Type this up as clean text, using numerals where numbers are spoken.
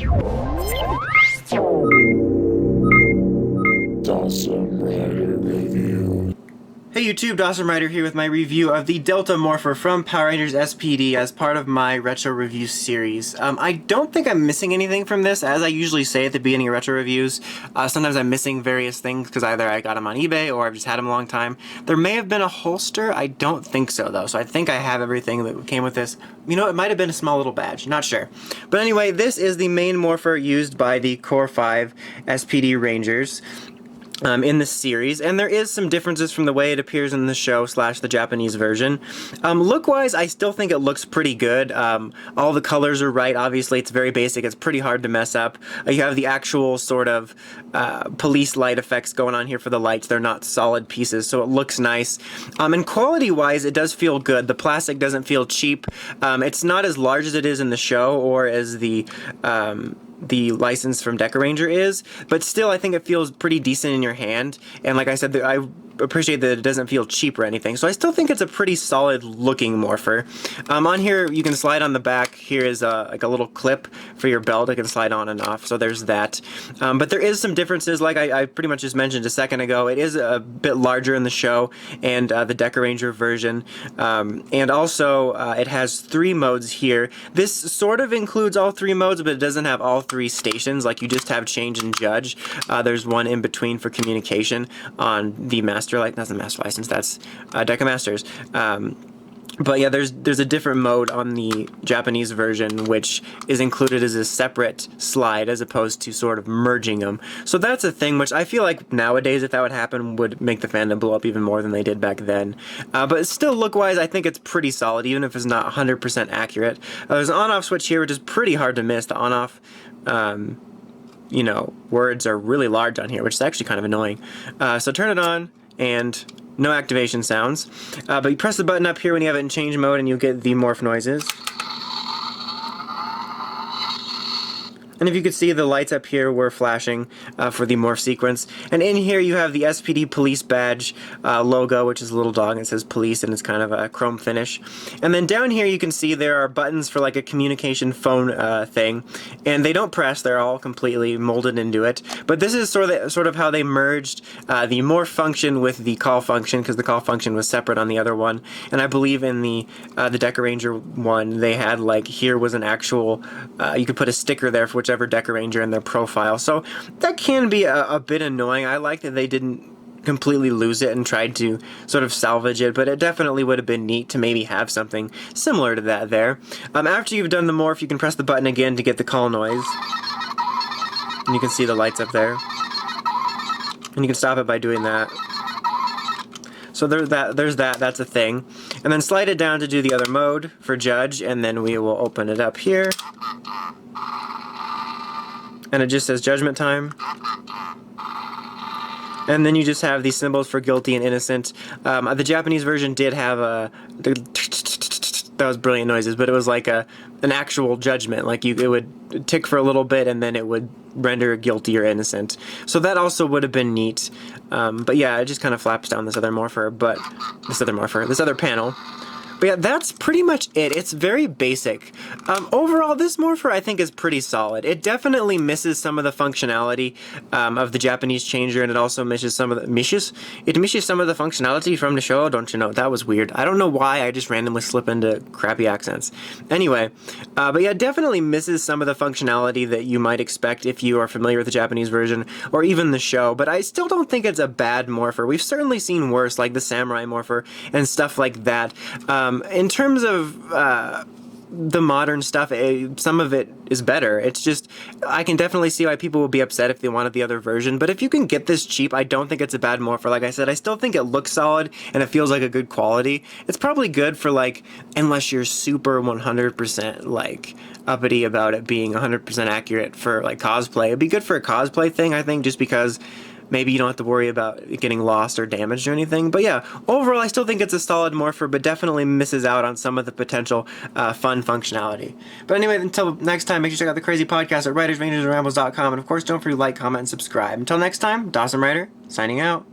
Awesome Rider Review. Hey YouTube, Dawson Rider here with my review of the Delta Morpher from Power Rangers SPD as part of my retro review series. I don't think I'm missing anything from this, as I usually say at the beginning of retro reviews. Sometimes I'm missing various things because either I got them on eBay or I've just had them a long time. There may have been a holster, I don't think so though, so I think I have everything that came with this. You know, it might have been a small little badge, not sure. But anyway, this is the main morpher used by the Core 5 SPD Rangers. In this series, and there is some differences from the way it appears in the show / the Japanese version. Look-wise, I still think it looks pretty good. All the colors are right. Obviously, it's very basic. It's pretty hard to mess up. You have the actual sort of police light effects going on here for the lights. They're not solid pieces, so it looks nice. And quality-wise, it does feel good. The plastic doesn't feel cheap. It's not as large as it is in the show or as the license from Deca Ranger is, but still I think it feels pretty decent in your hand, and like I said, I appreciate that it doesn't feel cheap or anything, so I still think it's a pretty solid looking morpher. On here you can slide on the back. Here is like a little clip for your belt. It can slide on and off, so there's that. But there is some differences, like I pretty much just mentioned a second ago. It is a bit larger in the show and the Deca Ranger version, and also it has 3 modes here. This sort of includes all 3 modes, but it doesn't have all 3 stations. Like, you just have change and judge. There's one in between for communication on the master license. That's the master license, that's Deca Masters. But yeah, there's a different mode on the Japanese version, which is included as a separate slide as opposed to sort of merging them. So that's a thing which I feel like nowadays, if that would happen, would make the fandom blow up even more than they did back then. But still, look-wise, I think it's pretty solid, even if it's not 100% accurate. There's an on-off switch here, which is pretty hard to miss. The on-off, you know, words are really large on here, which is actually kind of annoying. So turn it on, and no activation sounds, but you press the button up here when you have it in change mode and you'll get the morph noises. And if you could see, the lights up here were flashing for the morph sequence. And in here you have the SPD police badge logo, which is a little dog, and it says police, and it's kind of a chrome finish. And then down here you can see there are buttons for like a communication phone thing. And they don't press, they're all completely molded into it. But this is sort of how they merged the morph function with the call function, because the call function was separate on the other one. And I believe in the Deca Ranger one, they had like, here was an actual, you could put a sticker there for whichever Deca Ranger in their profile. So that can be a bit annoying. I like that they didn't completely lose it and tried to sort of salvage it, but it definitely would have been neat to maybe have something similar to that there. After you've done the morph, you can press the button again to get the call noise. And you can see the lights up there. And you can stop it by doing that. So there's that, that's a thing. And then slide it down to do the other mode for judge, and then we will open it up here. And it just says judgment time. And then you just have these symbols for guilty and innocent. The Japanese version did have that was brilliant noises, but it was like an actual judgment. Like it would tick for a little bit and then it would render guilty or innocent. So that also would have been neat. But yeah, it just kind of flaps down this other panel. But yeah, that's pretty much it. It's very basic. Overall, this morpher I think is pretty solid. It definitely misses some of the functionality of the Japanese changer, and it also misses some of the functionality from the show. Don't you know? That was weird. I don't know why I just randomly slip into crappy accents. Anyway, but yeah, definitely misses some of the functionality that you might expect if you are familiar with the Japanese version or even the show. But I still don't think it's a bad morpher. We've certainly seen worse, like the Samurai morpher and stuff like that. In terms of the modern stuff, some of it is better. It's just, I can definitely see why people would be upset if they wanted the other version, but if you can get this cheap, I don't think it's a bad morpher. Like I said, I still think it looks solid and it feels like a good quality. It's probably good for, like, unless you're super 100% like uppity about it being 100% accurate for like cosplay. It'd be good for a cosplay thing, I think, just because maybe you don't have to worry about it getting lost or damaged or anything. But yeah, overall I still think it's a solid morpher, but definitely misses out on some of the potential fun functionality. But anyway, until next time, make sure to check out the crazy podcast at writersrangersandrambles.com. And of course, don't forget to like, comment, and subscribe. Until next time, Dawson Rider, signing out.